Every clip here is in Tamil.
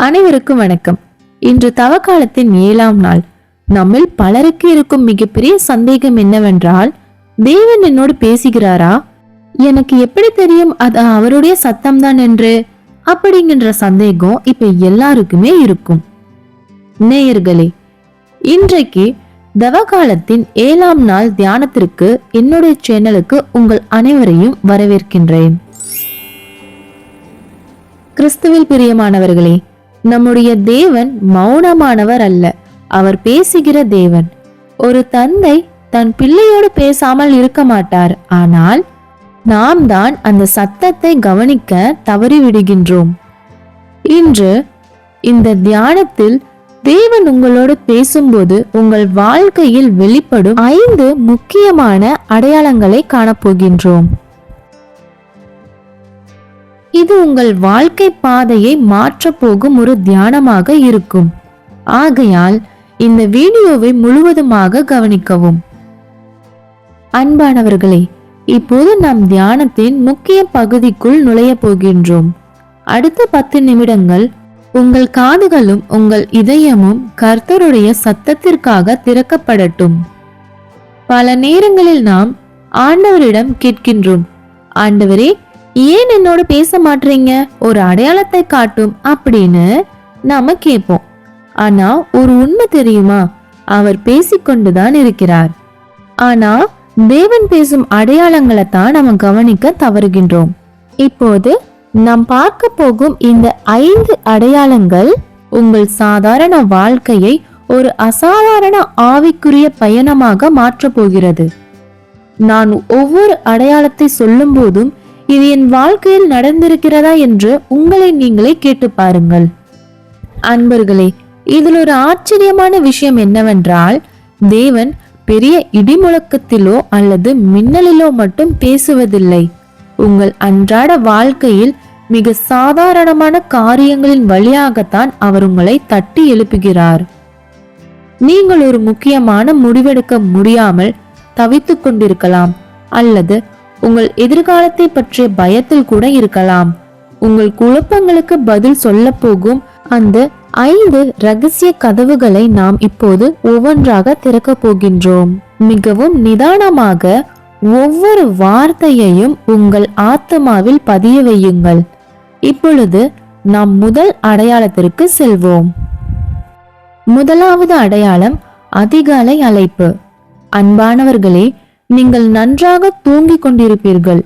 அனைவருக்கும் வணக்கம். இன்று தவக்காலத்தின் 7ஆம் நாள். நம்மில் பலருக்கு இருக்கும் மிகப்பெரிய சந்தேகம் என்னவென்றால், தேவன் என்னோடு பேசுகிறாரா? எனக்கு எப்படி தெரியும் அது அவருடைய சத்தம்தான் என்று? அப்படிங்கிற சந்தேகம் இப்ப எல்லாருக்குமே இருக்கும். நேயர்களே, இன்றைக்கு தவக்காலத்தின் 7ஆம் நாள் தியானத்திற்கு என்னுடைய சேனலுக்கு உங்கள் அனைவரையும் வரவேற்கின்றேன். கிறிஸ்துவில் பிரியமானவர்களே, நம்முடைய தேவன் மௌனமானவர் அல்ல, அவர் பேசுகிற தேவன். ஒரு தந்தை தன் பிள்ளையோடு பேசாமல் இருக்க மாட்டார். ஆனால் நாம் தான் அந்த சத்தத்தை கவனிக்க தவறிவிடுகின்றோம். இன்று இந்த தியானத்தில் தேவன் உங்களோடு பேசும்போது உங்கள் வாழ்க்கையில் வெளிப்படும் 5 முக்கியமான அடையாளங்களை காணப்போகின்றோம். இது உங்கள் வாழ்க்கை பாதையை மாற்றப் போகும் ஒரு தியானமாக இருக்கும். ஆகையால் இந்த வீடியோவை முழுவதுமாக கவனிக்கவும். அன்பானவர்களே, இப்போது நாம் தியானத்தின் முக்கிய பகுதிக்குள் நுழைய போகின்றோம். அடுத்த 10 நிமிடங்கள் உங்கள் காதுகளும் உங்கள் இதயமும் கர்த்தருடைய சத்தத்திற்காக திறக்கப்படட்டும். பல நேரங்களில் நாம் ஆண்டவரிடம் கேட்கின்றோம், ஆண்டவரே, ஏன் என்னோட பேச மாட்டீங்க, ஒரு அடையாளத்தை காட்டும் அப்படின்னு நாம கேட்போம். ஆனா ஒரு உண்மை தெரியுமா? அவர் பேசிக்கொண்டுதான் இருக்கிறார். ஆனா தேவன் பேசும் அடையாளங்களை தான் நம்ம கவனிக்க தவறுகின்றோம். இப்போது நாம் பார்க்க போகும் இந்த 5 அடையாளங்கள் உங்கள் சாதாரண வாழ்க்கையை ஒரு அசாதாரண ஆவிக்குரிய பயணமாக மாற்றப் போகிறது. நான் ஒவ்வொரு அடையாளத்தை சொல்லும் போதும் இது என் வாழ்க்கையில் நடந்திருக்கிறதா என்று உங்களை நீங்களே கேட்டு பாருங்கள். அன்பர்களே, இதில் ஒரு ஆச்சரியமான விஷயம் என்னவென்றால், தேவன் பெரிய இடிமுழக்கத்திலோ அல்லது மின்னலிலோ மட்டும் பேசுவதில்லை. உங்கள் அன்றாட வாழ்க்கையில் மிக சாதாரணமான காரியங்களின் வழியாகத்தான் அவர் உங்களை தட்டி எழுப்புகிறார். நீங்கள் ஒரு முக்கியமான முடிவெடுக்க முடியாமல் தவித்துக் கொண்டிருக்கலாம், அல்லது உங்கள் எதிர்காலத்தை பற்றிய பயத்தில் கூட இருக்கலாம். உங்கள் குழப்பங்களுக்கு பதில் சொல்ல போகும் அந்த 5 ரகசிய கதவுகளை நாம் இப்போது ஒவ்வொன்றாக திறக்க போகின்றோம். மிகவும் நிதானமாக ஒவ்வொரு வார்த்தையையும் உங்கள் ஆத்மாவில் பதிய வையுங்கள். இப்பொழுது நாம் முதல் அடையாளத்திற்கு செல்வோம். முதலாவது அடையாளம் அதிகாலை அழைப்பு. அன்பானவர்களே, நீங்கள் நன்றாக தூங்கிக் கொண்டிருப்பீர்கள்.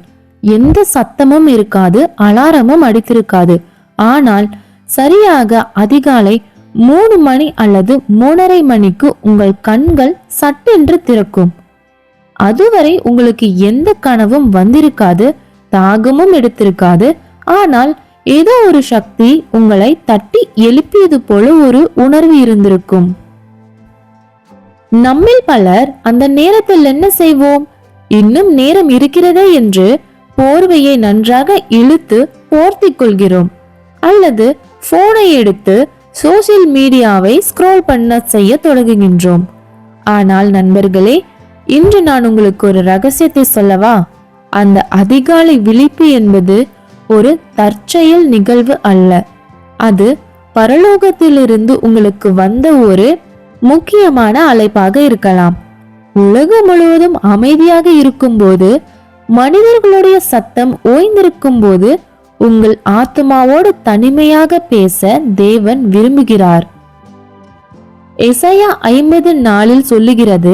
எந்த சத்தமும் இருக்காது, அலாரமும் அடித்திருக்காது. ஆனால் சரியாக அதிகாலை 3 மணி அல்லது 3:30 மணிக்கு உங்கள் கண்கள் சட்டென்று திறக்கும். அதுவரை உங்களுக்கு எந்த கனவும் வந்திருக்காது, தாகமும் எடுத்திருக்காது. ஆனால் ஏதோ ஒரு சக்தி உங்களை தட்டி எழுப்பியது போல ஒரு உணர்வு இருந்திருக்கும். நம்மில் பலர் அந்த நேரத்தில் என்ன செய்வோம்? இன்னும் நேரம் இருக்கிறதே என்று போர்வையை நன்றாக இழுத்து போர்த்திக் கொள்கிறோம், அல்லது போனை எடுத்து சோசியல் மீடியாவை ஸ்க்ரோல் பண்ண செய்ய தொடங்குகின்றோம். ஆனால் நண்பர்களே, இன்று நான் உங்களுக்கு ஒரு ரகசியத்தை சொல்லவா? அந்த அதிகாலை விழிப்பு என்பது ஒரு தற்செயல் நிகழ்வு அல்ல. அது பரலோகத்திலிருந்து உங்களுக்கு வந்த ஒரு முக்கியமான அழைப்பாக இருக்கலாம். உலகம் முழுவதும் அமைதியாக இருக்கும் போது, மனிதர்களுடைய சத்தம் ஓய்ந்திருக்கும் போது, உங்கள் ஆத்மாவோடு தனிமையாக பேச தேவன் விரும்புகிறார். எசாயா 50:4 சொல்லுகிறது,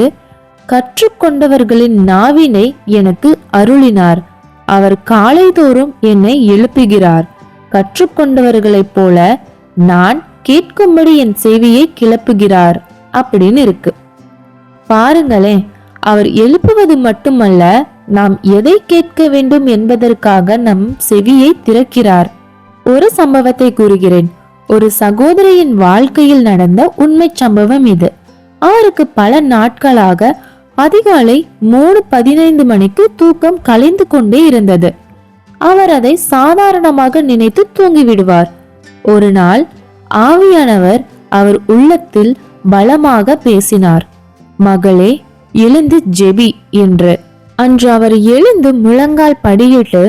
கற்றுக்கொண்டவர்களின் நாவினை எனக்கு அருளினார், அவர் காலைதோறும் என்னை எழுப்புகிறார். கற்றுக்கொண்டவர்களைப் போல நான் கேட்கும்படி என் செவியை கிளப்புகிறார் அப்படின்னு இருக்கு. பாருங்களேன், அவர் எழுப்புவது மட்டுமல்ல, நாம் எதை கேட்க வேண்டும் என்பதற்காக நம் செவியை திறக்கிறார். ஒரு சம்பவத்தை கூறுகிறேன். ஒரு சகோதரியின் வாழ்க்கையில் நடந்த உண்மை சம்பவம் இது. அவருக்கு பல நாட்களாக அதிகாலை 3:15 மணிக்கு தூக்கம் கலைந்து கொண்டே இருந்தது. அவர் அதை சாதாரணமாக நினைத்து தூங்கிவிடுவார். ஒரு நாள் ஆவியானவர் அவர் உள்ளத்தில் பலமாக பேசினார், மகளே, எழுந்து ஜெபி என்று. அன்று அவர் எழுந்து முழங்கால் படியிட்டு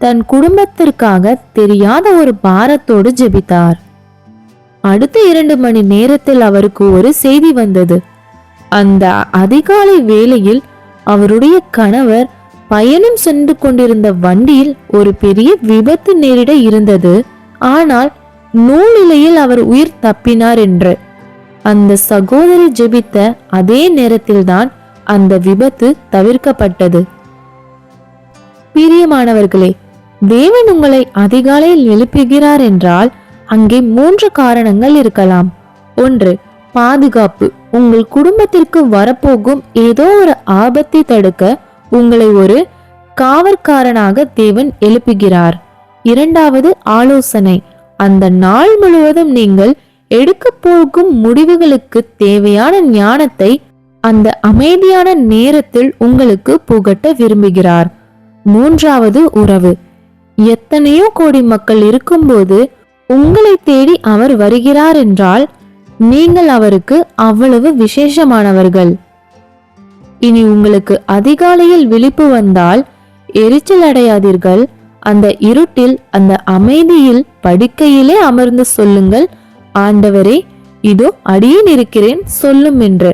தன் குடும்பத்திற்காக தெரியாத ஒரு பாரத்தோடு ஜெபித்தார். அடுத்த 2 மணி நேரத்தில் அவருக்கு ஒரு செய்தி வந்தது. அந்த அதிகாலை வேளையில் அவருடைய கணவர் பயணம் சென்று கொண்டிருந்த வண்டியில் ஒரு பெரிய விபத்து நேரிட இருந்தது. ஆனால் நூலிலையில் அவர் உயிர் தப்பினார் என்று. அந்த சகோதரி ஜெபித்த அதே நேரத்தில்தான் அந்த விபத்து தவிர்க்கப்பட்டது. பிரியமானவர்களே, தேவன் உங்களை அதிகாலையில் எழுப்புகிறார் என்றால் அங்கே 3 காரணங்கள் இருக்கலாம். 1. பாதுகாப்பு. உங்கள் குடும்பத்திற்கு வரப்போகும் ஏதோ ஒரு ஆபத்தை தடுக்க உங்களை ஒரு காவற்காரனாக தேவன் எழுப்புகிறார். 2. ஆலோசனை. அந்த நாள் முழுவதும் நீங்கள் எடுக்க போகும் முடிவுகளுக்கு தேவையான ஞானத்தை அந்த அமைதியான நேரத்தில் உங்களுக்கு புகட்ட விரும்புகிறார். 3. உறவு. எத்தனையோ கோடி மக்கள் இருக்கும்போது உங்களை தேடி அவர் வருகிறார் என்றால் நீங்கள் அவருக்கு அவ்வளவு விசேஷமானவர்கள். இனி உங்களுக்கு அதிகாலையில் விழிப்பு வந்தால் எரிச்சல் அடையாதீர்கள். அந்த இருட்டில், அந்த அமைதியில் படுக்கையிலே அமர்ந்து சொல்லுங்கள், ஆண்டவரே, இதோ அடியேன் இருக்கிறேன் சொல்லும் என்று.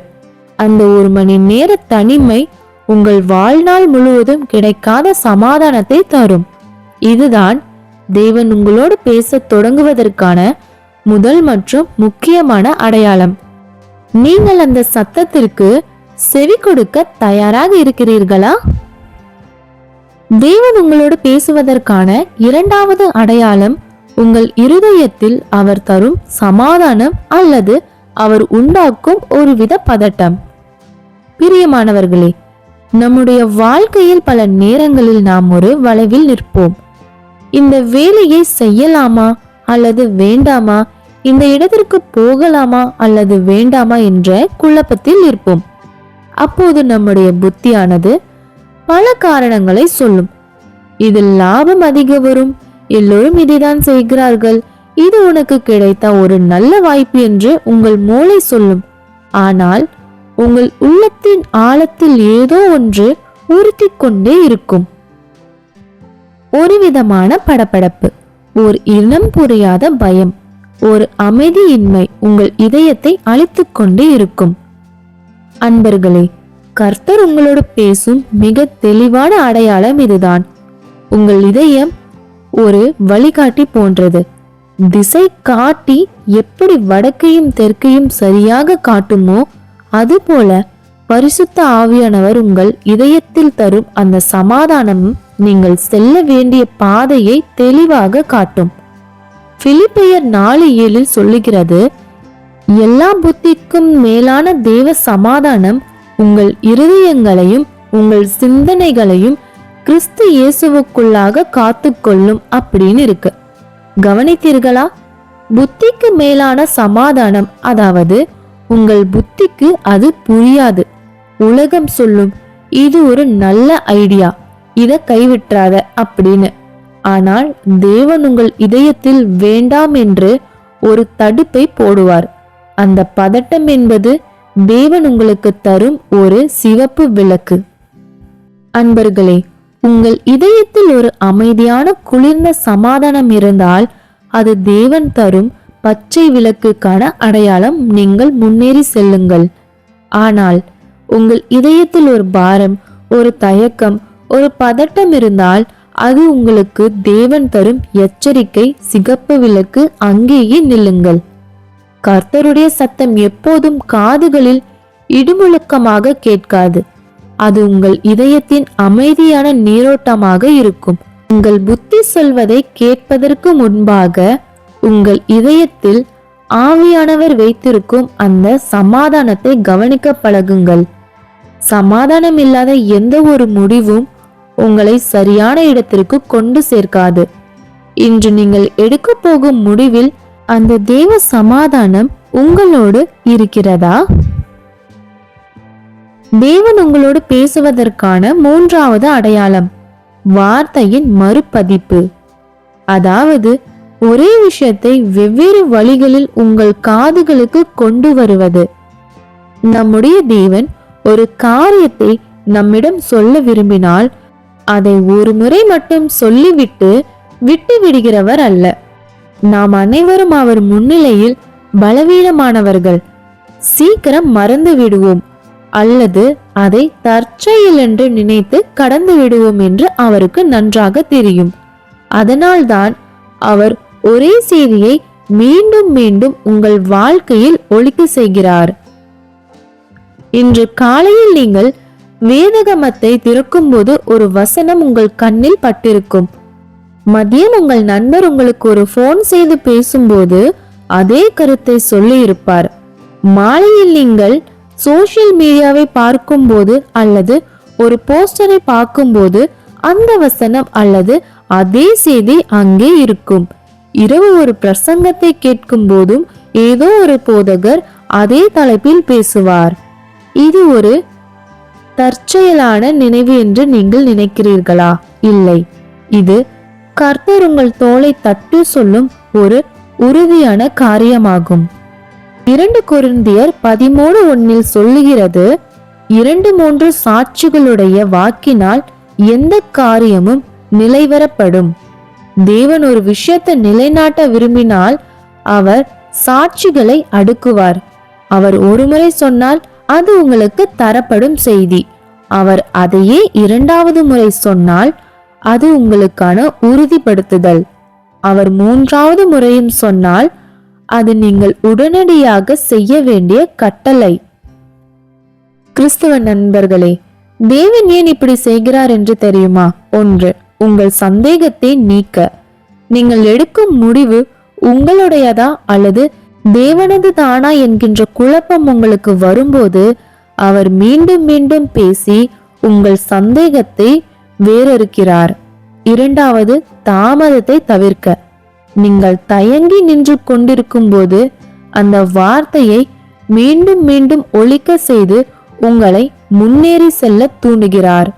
அந்த 1 மணி நேர தனிமை உங்கள் வாழ்நாள் முழுவதும் கிடைக்காத சமாதானத்தை தரும். இதுதான் தேவன் உங்களோடு பேச தொடங்குவதற்கான முதல் மற்றும் முக்கியமான அடையாளம். நீங்கள் அந்த சத்தத்திற்கு செவி கொடுக்க தயாராக இருக்கிறீர்களா? தேவன் உங்களோடு பேசுவதற்கான 2வது அடையாளம் உங்கள் இருதயத்தில் அவர் தரும் சமாதானம் அல்லது அவர் உண்டாக்கும் ஒருவித பதட்டம். பிரியமானவர்களே, நம்முடைய வாழ்க்கையில் பல நேரங்களில் நாம் ஒரு வளைவில் நிற்போம். இந்த வேலையை செய்யலாமா அல்லது வேண்டாமா, இந்த இடத்திற்கு போகலாமா அல்லது வேண்டாமா என்ற குழப்பத்தில் இருப்போம். அப்போது நம்முடைய புத்தியானது பல காரணங்களை சொல்லும். இதில் லாபம் அதிக வரும், எல்லோரும் இதைதான் செய்கிறார்கள், இது உனக்கு கிடைத்த ஒரு நல்ல வாய்ப்பு என்று உங்கள் மூளை சொல்லும். ஆனால் உங்கள் உள்ளத்தின் ஆழத்தில் ஏதோ ஒன்று உறுத்தி கொண்டே இருக்கும். ஒரு விதமான படபடப்பு, ஒரு இனம் புரியாத பயம், ஒரு அமைதியின்மை உங்கள் இதயத்தை அழித்துக் கொண்டே இருக்கும். அன்பர்களே, கர்த்தர் உங்களோடு பேசும் மிக தெளிவான அடையாளம் இதுதான். உங்கள் இதயம் ஒரு வழிகாட்டி போன்றது. திசை காட்டி எப்படி வடக்கையும் தெற்கையும் சரியாக காட்டுமோ அதுபோல பரிசுத்த ஆவியானவர் உங்கள் இதயத்தில் தரும் அந்த சமாதானமும் நீங்கள் செல்ல வேண்டிய பாதையை தெளிவாக காட்டும். பிலிப்பியர் 4:7 சொல்லுகிறது, எல்லா புத்திக்கும் மேலான தேவ சமாதானம் உங்கள் இருதயங்களையும் உங்கள் சிந்தனைகளையும் கிறிஸ்து இயேசுவுக்குள்ளாக காத்துக்கொள்ளும் அப்படின்னு இருக்கு. கவனித்தீர்களா? புத்திக்கு மேலான சமாதானம், அதாவது உங்கள் புத்திக்கு அது புரியாது. உலகம் சொல்லும், இது ஒரு நல்ல ஐடியா, இத கைவிட்றாத அப்படின்னு. ஆனால் தேவன் உங்கள் இதயத்தில் வேண்டாம் என்று ஒரு தடுப்பை போடுவார். அந்த பதட்டம் என்பது தேவன் உங்களுக்கு தரும் ஒரு சிவப்பு விளக்கு. அன்பர்களே, உங்கள் இதயத்தில் ஒரு அமைதியான குளிர்ந்த சமாதானம் இருந்தால் அது தேவன் தரும் பச்சை விளக்குக்கான அடையாளம். நீங்கள் முன்னேறி செல்லுங்கள். ஆனால் உங்கள் இதயத்தில் ஒரு பாரம், ஒரு தயக்கம், ஒரு பதட்டம் இருந்தால் அது உங்களுக்கு தேவன் தரும் எச்சரிக்கை சிகப்பு விளக்கு. அங்கேயே நில்லுங்கள். கர்த்தருடைய சத்தம் எப்போதும் காதுகளில் இடுமுழக்கமாக கேட்காது. அது உங்கள் இதயத்தின் அமைதியான நீரோட்டமாக இருக்கும். உங்கள் புத்தி சொல்வதை கேட்பதற்கு முன்பாக உங்கள் இதயத்தில் ஆவியானவர் வைத்திருக்கும் அந்த சமாதானத்தை கவனிக்க பழகுங்கள். சமாதானம் இல்லாத எந்த ஒரு முடிவும் உங்களை சரியான இடத்திற்கு கொண்டு சேர்க்காது. இன்று நீங்கள் எடுக்க போகும் முடிவில் அந்த தேவ சமாதானம் உங்களோடு இருக்கிறதா? தேவன் உங்களோடு பேசுவதற்கான 3வது அடையாளம் வார்த்தையின் மறுபதிப்பு. அதாவது ஒரே விஷயத்தை வெவ்வேறு வழிகளில் உங்கள் காதுகளுக்கு கொண்டு வருவது. நம்முடைய தேவன் ஒரு காரியத்தை நம்மிடம் சொல்ல விரும்பினால் அதை ஒரு முறை மட்டும் சொல்லிவிட்டு விட்டு விடுகிறவர் அல்ல. நாம் அனைவரும் அவர் முன்னிலையில் பலவீனமானவர்கள், சீக்கிரம் மறந்து விடுவோம் அல்லது அதை தற்செயல் என்று நினைத்து கடந்து விடுவோம் என்று அவருக்கு நன்றாக தெரியும். அதனால்தான் அவர் ஒரே செய்தியை மீண்டும் மீண்டும் உங்கள் வாழ்க்கையில் ஒலிக்க செய்கிறார். இன்று காலையில் நீங்கள் வேதகமத்தை திறக்கும் போது ஒரு வசனம் உங்கள் கண்ணில் பட்டிருக்கும். மதியம் உங்கள் நண்பர் உங்களுக்கு ஒரு போன் செய்து பேசும்போது அதே கருத்தை சொல்லி இருப்பார். மாலையில் நீங்கள் சோசியல் மீடியாவை பார்க்கும்போது அல்லது ஒரு போஸ்டரை பார்க்கும்போது அந்த வசனம் அல்லது அதே செய்தி அங்கே இருக்கும். இரவு ஒரு பிரசங்கத்தை கேட்கும் போதும் ஏதோ ஒரு போதகர் அதே தலைப்பில் பேசுவார். இது ஒரு தற்செயலான நினைவு என்று நீங்கள் நினைக்கிறீர்களா? இல்லை, இது கர்த்தர் உங்கள் தோளை தட்டி சொல்லும் ஒரு உறுதியான காரியமாகும். 2 கொரிந்தியர் 13:1 சொல்லுகிறது, 2-3 சாட்சிகளுடைய வாக்கினால் எந்த காரியமும் நிலைவரப்படும். தேவன் ஒரு விஷயத்தை நிலைநாட்ட விரும்பினால் அவர் சாட்சிகளை அடுக்குவார். அவர் ஒருமுறை சொன்னால் அது உங்களுக்கு தரப்படும் செய்தி. அவர் அதையே 2வது முறை சொன்னால் அது உங்களுக்கான உறுதிப்படுத்துதல். அவர் 3வது முறையும் சொன்னால் அது நீங்கள் உடனடியாக செய்ய வேண்டிய கட்டளை. கிறிஸ்துவ நண்பர்களே, தேவன் ஏன் இப்படி செய்கிறார் என்று தெரியுமா? 1. உங்கள் சந்தேகத்தை நீக்க. நீங்கள் எடுக்கும் முடிவு உங்களுடையதா அல்லது தேவனது தானா என்கின்ற குழப்பம் உங்களுக்கு வரும்போது அவர் மீண்டும் மீண்டும் பேசி உங்கள் சந்தேகத்தை வேறறுக்கிறார். 2வது, தாமதத்தை தவிர்க்க. நீங்கள் தயங்கி நின்று கொண்டிருக்கும் போது அந்த வார்த்தையை மீண்டும் மீண்டும் ஒலிக்க செய்து உங்களை முன்னேறி செல்ல தூண்டுகிறார்.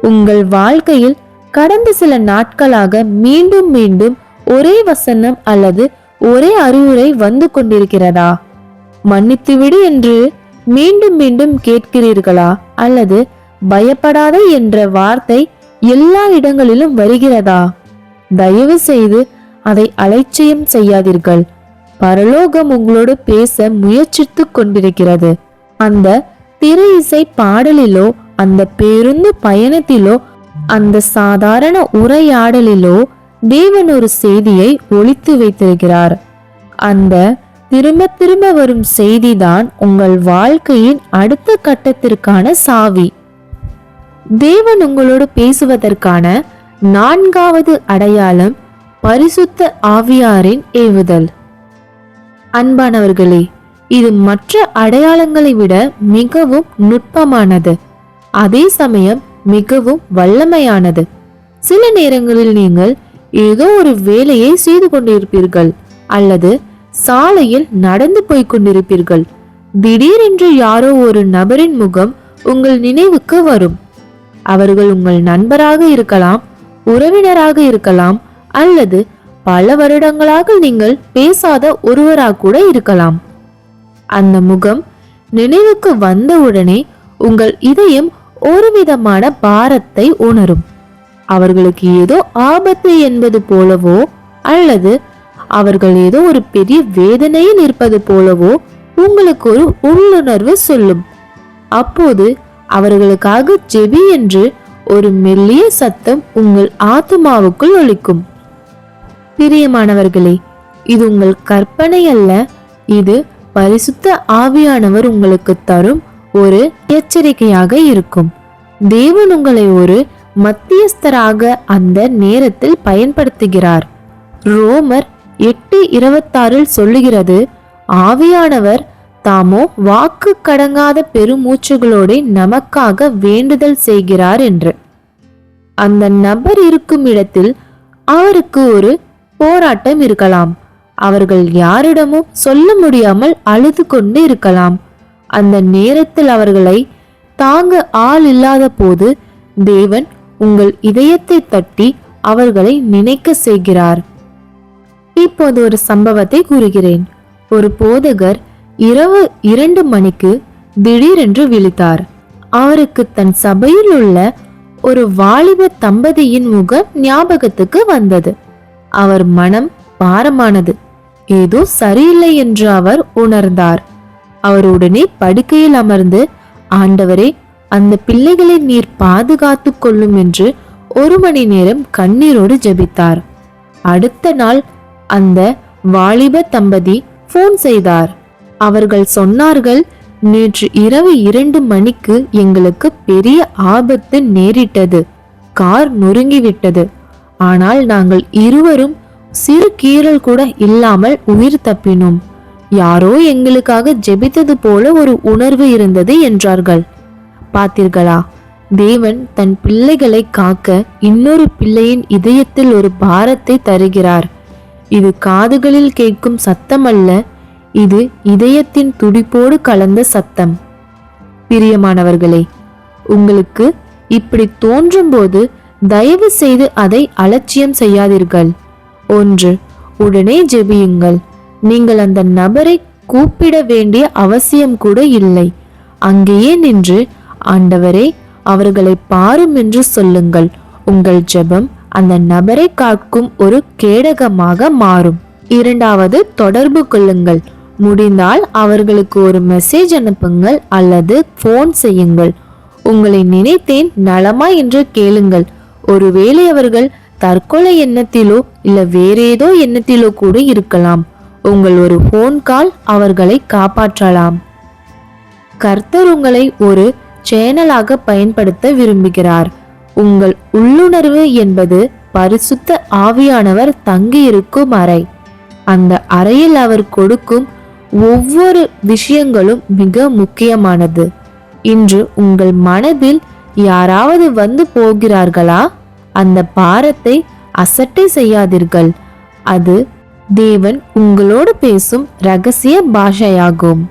உங்கள் வாழ்க்கையில் கடந்த சில நாட்களாக மீண்டும் மீண்டும் ஒரே வசனம் அல்லது ஒரே அறிவுரை வந்து கொண்டிருக்கிறதா? மன்னித்துவிடு என்று மீண்டும் மீண்டும் கேட்கிறீர்களா? அல்லது பயப்படாதே என்ற வார்த்தை எல்லா இடங்களிலும் வருகிறதா? தயவு செய்து அதை அலட்சியம் செய்யாதீர்கள். பரலோகம் உங்களோடு பேச முயற்சித்து கொண்டிருக்கிறது. அந்த திரை இசை பாடலிலோ, அந்த பேருந்து பயணத்திலோ, அந்த சாதாரண உரையாடலிலோ தேவன் ஒரு செய்தியை ஒளித்து வைத்திருக்கிறார். அந்த திரும்ப திரும்ப வரும் செய்திதான் உங்கள் வாழ்க்கையின் அடுத்த கட்டத்திற்கான சாவி. தேவன் உங்களோடு பேசுவதற்கான 4வது அடையாளம் பரிசுத்த ஆவியாரின் ஏவுதல். அன்பானவர்களே, இது மற்ற அடையாளங்களை விட மிகவும் நுட்பமானது, அதே சமயம் மிகவும் வல்லமையானது. சில நேரங்களில் நீங்கள் ஏதோ ஒரு வேலையை செய்து கொண்டிருப்பீர்கள் அல்லது சாலையில் நடந்து போய் கொண்டிருப்பீர்கள். திடீரென்று யாரோ ஒரு நபரின் முகம் உங்கள் நினைவுக்கு வரும். அவர்கள் உங்கள் நண்பராக இருக்கலாம், உறவினராக இருக்கலாம், அல்லது பல வருடங்களாக நீங்கள் பேசாத ஒருவராக கூட இருக்கலாம். அந்த முகம் நினைவுக்கு வந்தவுடனே உங்கள் இதயம் ஒரு விதமான பாரத்தை உணரும். அவர்களுக்கு ஏதோ ஆபத்து என்பது போலவோ அல்லது அவர்கள் ஏதோ ஒரு பெரிய வேதனையில் இருப்பது போலவோ உங்களுக்கு ஒரு உள்ளுணர்வு சொல்லும். அப்போது அவர்களுக்காக ஜெபி என்று ஒரு மெல்லிய சத்தம் உங்கள் ஆத்துமாவுக்குள் ஒலிக்கும். பிரியமானவர்களே, இது உங்கள் கற்பனை அல்ல, இது பரிசுத்த ஆவியானவர் உங்களுக்கு தரும் ஒரு எச்சரிக்கையாக இருக்கும். தேவன் உங்களை ஒரு மத்தியஸ்தராக அந்த நேரத்தில் பயன்படுத்துகிறார். ரோமர் 8:26 சொல்லுகிறது, ஆவியானவர் தாமோ வாக்கு கடங்காத பெருமூச்சுகளோடு நமக்காக வேண்டுதல் செய்கிறார் என்று. அந்த நபர் இருக்கும் இடத்தில் அவருக்கு ஒரு போராட்டம் இருக்கலாம். அவர்கள் யாரிடமும் சொல்ல முடியாமல் அழுது கொண்டு இருக்கலாம். அந்த நேரத்தில் அவர்களை தாங்க ஆள் இல்லாத போது தேவன் உங்கள் இதயத்தை தட்டி அவர்களை நினைக்க செய்கிறார். இப்போது ஒரு சம்பவத்தை கூறுகிறேன். ஒரு போதகர் இரவு 2 மணிக்கு திடீரென்று விழித்தார். அவருக்கு தன் சபையில் உள்ள ஒரு வாலிப தம்பதியின் முகம் ஞாபகத்துக்கு வந்தது. அவர் மனம் பாரமானது. ஏதோ சரியில்லை என்று அவர் உணர்ந்தார். அவர் உடனே படுக்கையில் அமர்ந்து, ஆண்டவரே, அந்த பிள்ளைகளை நீர் பாதுகாத்து கொள்ளும் என்று 1 மணி நேரம் கண்ணீரோடு ஜெபித்தார். அடுத்த நாள் அந்த வாலிப தம்பதி போன் செய்தார். அவர்கள் சொன்னார்கள், நேற்று இரவு 2 மணிக்கு எங்களுக்கு பெரிய ஆபத்து நேரிட்டது. கார் நொறுங்கிவிட்டது. ஆனால் நாங்கள் இருவரும் சிறு கீறல் கூட இல்லாமல் உயிர் தப்பினோம். யாரோ எங்களுக்காக ஜெபித்தது போல ஒரு உணர்வு இருந்தது என்றார்கள். பார்த்தீர்களா, தேவன் தன் பிள்ளைகளை காக்க இன்னொரு பிள்ளையின் இதயத்தில் ஒரு பாரத்தை தருகிறார். இது காதுகளில் கேட்கும் சத்தம் அல்ல, இது இதயத்தின் துடிப்போடு கலந்த சத்தம். பிரியமானவர்களே, உங்களுக்கு இப்படி தோன்றும் போது தயவு செய்து அதை அலட்சியம் செய்யாதீர்கள். 1. உடனே ஜெபியுங்கள். நீங்கள் அந்த நபரை கூப்பிட வேண்டிய அவசியம் கூட இல்லை. அங்கேயே நின்று, ஆண்டவரே, அவர்களை பாரும் என்று சொல்லுங்கள். உங்கள் ஜெபம் அந்த நபரை காக்கும் ஒரு கேடகமாக மாறும். 2. தொடர்பு கொள்ளுங்கள். முடிந்தால் அவர்களுக்கு ஒரு மெசேஜ் அனுப்புங்கள் அல்லது போன் செய்யுங்கள். உங்களை நினைத்தேன், நலமா என்று கேளுங்கள். ஒருவேளை அவர்கள் தற்கொலை எண்ணத்திலோ இல்ல வேறேதோ எண்ணத்திலோ கூட இருக்கலாம். உங்கள் ஒரு போன் கால் அவர்களை காப்பாற்றலாம். கர்த்தர் உங்களை ஒரு சேனலாக பயன்படுத்த விரும்புகிறார். உங்கள் உள்ளுணர்வு என்பது பரிசுத்த ஆவியானவர் தங்கியிருக்கும் அறை. அந்த அறையில் அவர் கொடுக்கும் ஒவ்வொரு விஷயங்களும் மிக முக்கியமானது. இன்று உங்கள் மனதில் யாராவது வந்து போகிறார்களா? அந்த பாரத்தை அசட்டை செய்யாதீர்கள். அது தேவன் உங்களோடு பேசும் ரகசிய பாஷையாகும்.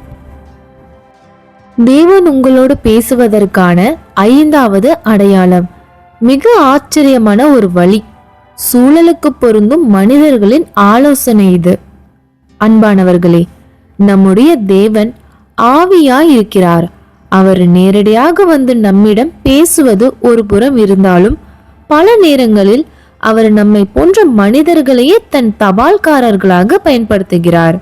தேவன் உங்களோடு பேசுவதற்கான 5வது அடையாளம் மிக ஆச்சரியமான ஒரு வழி. சூழலுக்கு பொருந்தும் மனிதர்களின் ஆலோசனை இது. அன்பானவர்களே, நம்முடைய தேவன் ஆவியாய் இருக்கிறார். அவர் நேரடியாக வந்து நம்மிடம் பேசுவது ஒரு புறம் இருந்தாலும், பல நேரங்களில் அவர் நம்மை போன்ற மனிதர்களையே தன் தபால்காரர்களாக பயன்படுத்துகிறார்.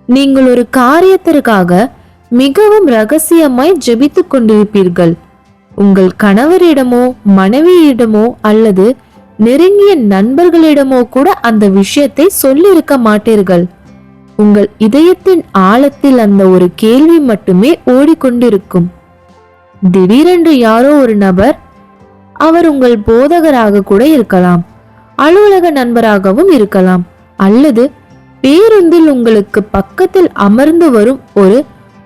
நீங்கள் ஒரு காரியத்திற்காக மிகவும் ரகசியமாய் ஜெபித்துக் கொண்டிருப்பீர்கள். உங்கள் கணவரிடமோ மனைவியிடமோ அல்லது நெருங்கிய நண்பர்களிடமோ கூட அந்த விஷயத்தை சொல்லியிருக்க மாட்டீர்கள். உங்கள் இதயத்தின் ஆழத்தில் அந்த ஒரு கேள்வி மட்டுமே ஓடிக்கொண்டிருக்கும். திடீரென்று யாரோ ஒரு நபர், அவர் உங்கள் போதகராக கூட இருக்கலாம், அலுவலக நண்பராகவும் இருக்கலாம், அல்லது பேருந்தில் உங்களுக்கு பக்கத்தில் அமர்ந்து வரும் ஒரு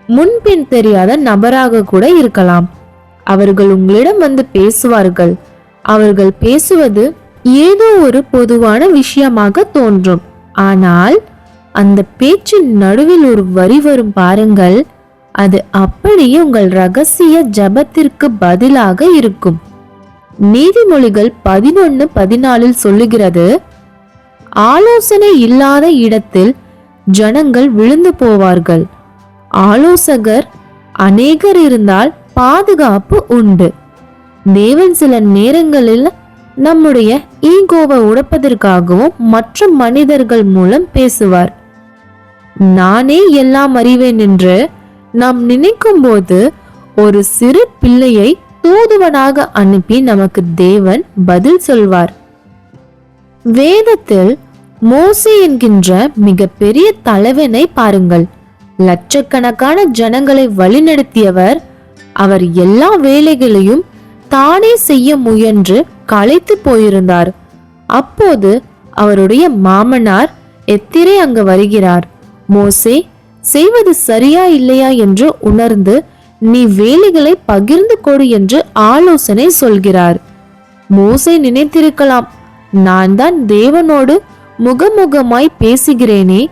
முன்பின் தெரியாத நபராக கூட இருக்கலாம். அவர்கள் உங்களிடம் வந்து பேசுவார்கள். அவர்கள் பேசுவது ஏதோ ஒரு பொதுவான விஷயமாக தோன்றும். ஆனால் அந்த பேச்சின் நடுவில் ஒரு வரி வரும் பாருங்கள். அது அப்படியே உங்கள் ரகசிய ஜபத்திற்கு பதிலாக இருக்கும். நீதிமொழிகள் 11:14 சொல்லுகிறது, ஆலோசனை இல்லாத இடத்தில் ஜனங்கள் விழுந்து போவார்கள். ஆலோசகர் அநேகர் இருந்தால் பாதுகாப்பு உண்டு. தேவன் சில நேரங்களில் நம்முடைய ஈகோவை உடைப்பதற்காகவும் மற்ற மனிதர்கள் மூலம் பேசுவார். நானே எல்லாம் அறிவேன் என்று நாம் நினைக்கும் போது ஒரு சிறு பிள்ளையை தூதுவனாக அனுப்பி நமக்கு தேவன் பதில் சொல்வார். வேதத்தில் மோசே என்கின்ற மிகப்பெரிய தலைவனை பாருங்கள். லட்சக்கணக்கான ஜனங்களை வழிநடத்தியவர். அவர் எல்லா வேலைகளையும் தானே செய்ய முயன்று களைத்து போயிருந்தார். அப்போது அவருடைய மாமனார் எத்திரே அங்கு வருகிறார். மோசே செய்வது சரியா இல்லையா என்று உணர்ந்து, நீ வேலைகளை பகிர்ந்து கொடு என்று ஆலோசனை சொல்கிறார். மோசே நினைத்திருக்கலாம், நான் தான் தேவனோடு முகமுகமாய் பேசுகிறேனே,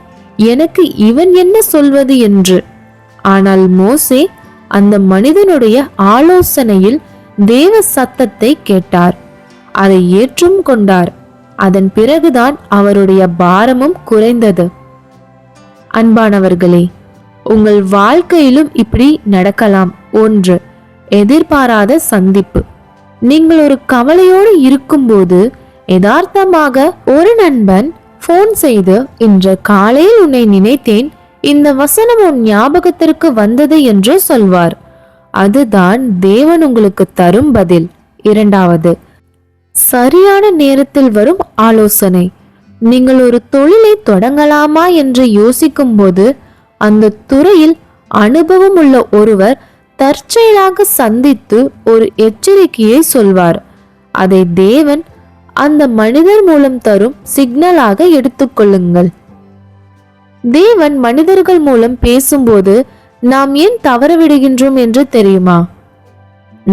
எனக்கு இவன் என்ன சொல்வது என்று. ஆனால் மோசே அந்த மனிதனுடைய ஆலோசனையில் தேவ சத்தத்தை கேட்டார். அதை ஏற்றும் கொண்டார். அதன் பிறகுதான் அவருடைய பாரமும் குறைந்தது. அன்பானவர்களே, உங்கள் வாழ்க்கையிலும் இப்படி நடக்கலாம். 1. எதிர்பாராத சந்திப்பு. நீங்கள் ஒரு கவலையோடு இருக்கும்போது யதார்த்தமாக ஒரு நண்பன் போன் செய்து இன்று காலையில் உன்னை நினைத்தேன், இந்த வசனம் உன் ஞாபகத்திற்கு வந்தது என்று சொல்வார். அதுதான் தேவன் உங்களுக்கு தரும் பதில். இரண்டாவது, சரியான நேரத்தில் வரும் ஆலோசனை. நீங்கள் ஒரு தொழிலை தொடங்கலாமா என்று யோசிக்கும் போது அந்த துறையில் அனுபவம் உள்ள ஒருவர் தற்செயலாக சந்தித்து ஒரு எச்சரிக்கையை சொல்வார். அதை தேவன் அந்த மனிதர் மூலம் தரும் சிக்னலாக எடுத்துக்கொள்ளுங்கள். தேவன் மனிதர்கள் மூலம் பேசும்போது நாம் ஏன் தவறவிடுகின்றோம் என்று தெரியுமா?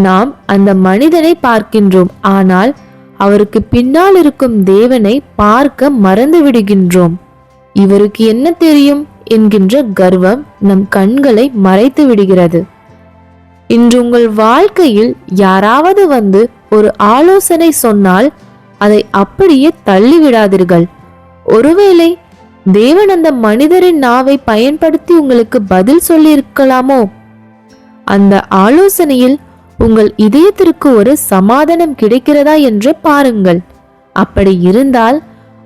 நாம் அந்த மனிதனை பார்க்கின்றோம், ஆனால் அவருக்கு பின்னால் இருக்கும் தேவனை பார்க்க மறந்து விடுகின்றோம். இவருக்கு என்ன தெரியும் என்கின்ற கர்வம் நம் கண்களை மறைத்து விடுகிறது. இன்று உங்கள் வாழ்க்கையில் யாராவது வந்து ஒரு ஆலோசனை சொன்னால் அதை அப்படியே தள்ளிவிடாதீர்கள். ஒருவேளை தேவன் அந்த மனிதரின் நாவை பயன்படுத்தி உங்களுக்கு பதில் சொல்லி இருக்கலாமோ? அந்த ஆலோசனையில் உங்கள் இதயத்திற்கு ஒரு சமாதானம் கிடைக்கிறதா என்று பாருங்கள். அப்படி இருந்தால்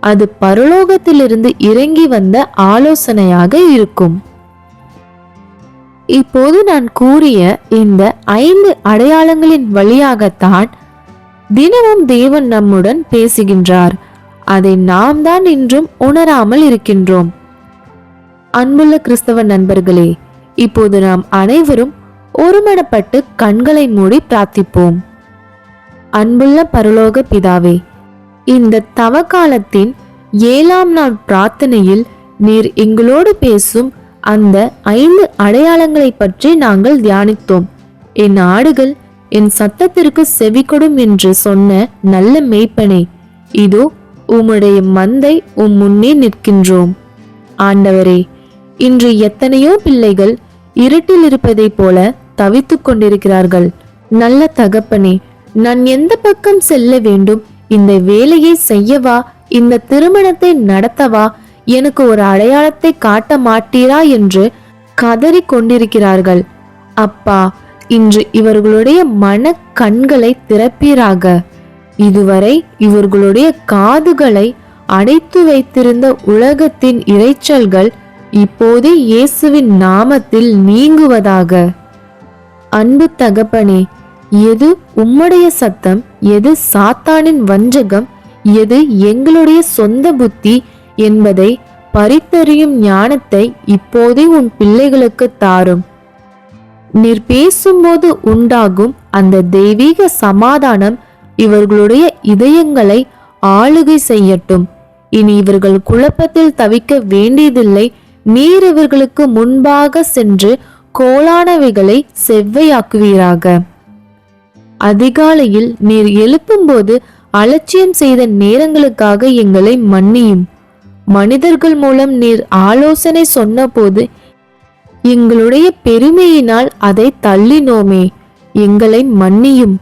அது பரலோகத்திலிருந்து இறங்கி வந்த ஆலோசனையாக இருக்கும். இப்போது நான் கூறிய இந்த 5 அடையாளங்களின் வழியாகத்தான் தினமும் தேவன் நம்முடன் பேசுகின்றார். அதை நாம் தான் இன்றும் உணராமல் இருக்கின்றோம். அன்புள்ள கிறிஸ்தவ நண்பர்களே, இப்போது நாம் அனைவரும் ஒருமனப்பட்டு கண்களை மூடி பிரார்த்திப்போம். அன்புள்ள பரலோக பிதாவே, இந்த தவக்காலத்தின் 7ஆம் நாள் பிரார்த்தனையில் நீர் எங்களோடு பேசும் அந்த 5 அடையாளங்களை பற்றி நாங்கள் தியானித்தோம். என் ஆடுகள் என் சத்தத்திற்கு செவிகொடும் என்று சொன்ன நல்ல மேய்ப்பனே, இதோ உம்முடைய மந்தை முன்னே நிற்கின்றோம். ஆண்டவரே, இன்று எத்தனையோ பிள்ளைகள் இருட்டில் இருப்பதை போல தவித்துக் கொண்டிருக்கிறார்கள். நல்ல தகப்பனே, நான் எந்த பக்கம் செல்ல வேண்டும்? இந்த வேலையை செய்யவா? இந்த திருமணத்தை நடத்தவா? எனக்கு ஒரு அடையாளத்தை காட்ட மாட்டீரா என்று கதறி கொண்டிருக்கிறார்கள். அப்பா, இன்று இவர்களுடைய மன கண்களை திறப்பீராக. இதுவரை இவர்களுடைய காதுகளை அடைத்து வைத்திருந்த உலகத்தின் இரைச்சல்கள் இப்போதே இயேசுவின் நாமத்தில் நீங்குவதாக. அன்பு தகப்பனே, எது உம்முடைய சத்தம், எது சாத்தானின் வஞ்சகம், எது எங்களுடைய சொந்த புத்தி என்பதை பரித்தறியும் ஞானத்தை இப்போதே உன் பிள்ளைகளுக்கு தாரும். நீர் பேசும்போது உண்டாகும் அந்த தெய்வீக சமாதானம் இவர்களுடைய இதயங்களை ஆளுகை செய்யட்டும். இனி இவர்கள் குழப்பத்தில் தவிக்க வேண்டியதில்லை. நீர் இவர்களுக்கு முன்பாக சென்று கோலானவைகளை செவ்வையாக்குவீராக. அதிகாலையில் நீர் எழுப்பும்போது அலட்சியம் செய்த நேரங்களுக்காக எங்களை மன்னியும். மனிதர்கள் மூலம் நீர் ஆலோசனை சொன்னபோது எங்களுடைய பெருமையினால் அதை தள்ளினோமே, எங்களை மன்னியும்.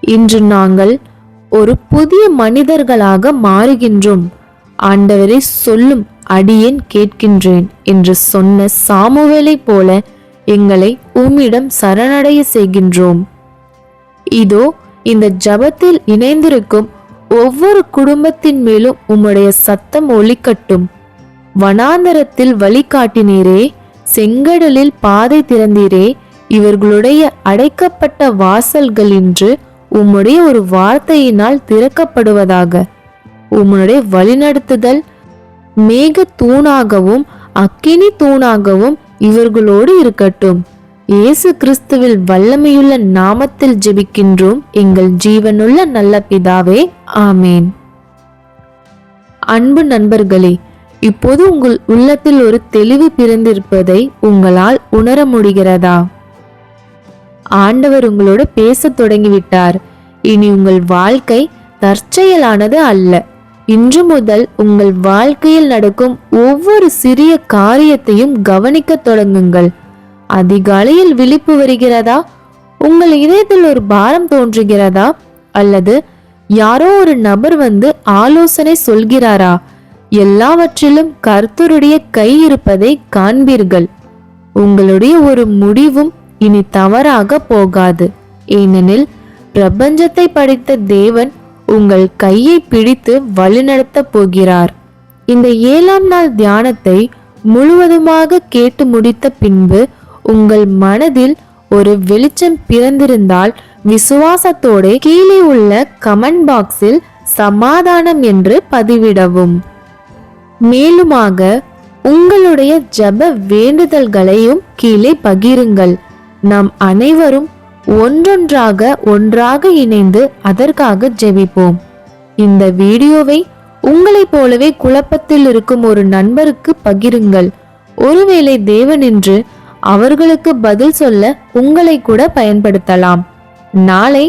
இன்று நாங்கள் ஒரு புதிய மனிதர்களாக மாறுகின்றோம். ஆண்டவரே, சொல்லும், அடியேன் கேட்கின்றேன் என்று சொன்ன சாமுவேலை போல எங்களை உம்மிடம் சரணடைய செய்கின்றோம். இதோ இந்த ஜபத்தில் இணைந்திருக்கும் ஒவ்வொரு குடும்பத்தின் மேலும் உம்முடைய சத்தம் ஒலிக்கட்டும். வனாந்தரத்தில் வழிகாட்டினீரே, செங்கடலில் பாதை திறந்தீரே, இவர்களுடைய அடைக்கப்பட்ட வாசல்கள் இன்று உம்முடைய ஒரு வார்த்தையினால் திறக்கப்படுவதாக. உம்முடைய வழிநடத்துதல் மேக தூணாகவும் அக்கினி தூணாகவும் இவர்களோடு இருக்கட்டும். இயேசு கிறிஸ்துவில் வல்லமையுள்ள நாமத்தில் ஜெபிக்கின்றோம் எங்கள் ஜீவனுள்ள நல்ல பிதாவே, ஆமேன். அன்பு நண்பர்களே, இப்போது உங்கள் உள்ளத்தில் ஒரு தெளிவு பிறந்திருப்பதை உங்களால் உணர முடிகிறதா? ஆண்டவர் உங்களோடு பேச தொடங்கிவிட்டார். இனி உங்கள் வாழ்க்கை தற்செயலானது அல்ல. இன்று முதல் உங்கள் வாழ்க்கையில் நடக்கும் ஒவ்வொரு சிறிய காரியத்தையும் கவனிக்க தொடங்குங்கள். அதிகாலையில் விழிப்பு வருகிறதா? உங்கள் இதயத்தில் ஒரு பாரம் தோன்றுகிறதா? அல்லது யாரோ ஒரு நபர் வந்து ஆலோசனை சொல்கிறாரா? எல்லாவற்றிலும் கர்த்தருடைய கை இருப்பதை காண்பீர்கள். உங்களுடைய ஒரு முடிவும் இனி தவறாக போகாது. ஏனெனில் பிரபஞ்சத்தை படைத்த தேவன் உங்கள் கையை பிடித்து வழிநடத்த போகிறார். இந்த 7ஆம் நாள் தியானத்தை முழுவதுமாக கேட்டு முடித்த பின்பு உங்கள் மனதில் ஒரு வெளிச்சம் பிறந்திருந்தால் விசுவாசத்தோட கீழே உள்ள கமெண்ட் பாக்ஸில் சமாதானம் என்று பதிவிடவும். மேலுமாக உங்களுடைய ஜெப வேண்டுதல்களையும் கீழே பகிருங்கள். நாம் அனைவரும் ஒன்றாக இணைந்து அதற்காக ஜெபிப்போம். இந்த வீடியோவை உங்களைப் போலவே குழப்பத்தில் இருக்கும் ஒரு நண்பருக்கு பகிருங்கள். ஒருவேளை தேவன் என்று அவர்களுக்கு பதில் சொல்ல உங்களை கூட பயன்படுத்தலாம். நாளை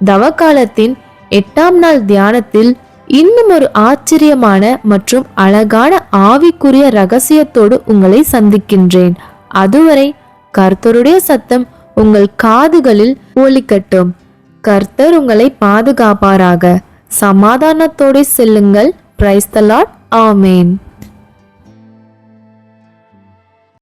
தவக்காலத்தின் 8ஆம் நாள் தியானத்தில் இன்னும் ஒரு ஆச்சரியமான மற்றும் அழகான ஆவிக்குரிய ரகசியத்தோடு உங்களை சந்திக்கின்றேன். அதுவரை கர்த்தருடைய சத்தம் உங்கள் காதுகளில் ஒலிக்கட்டும். கர்த்தர் உங்களை பாதுகாப்பாராக. சமாதானத்தோடு செல்லுங்கள். Praise the Lord. ஆமென்.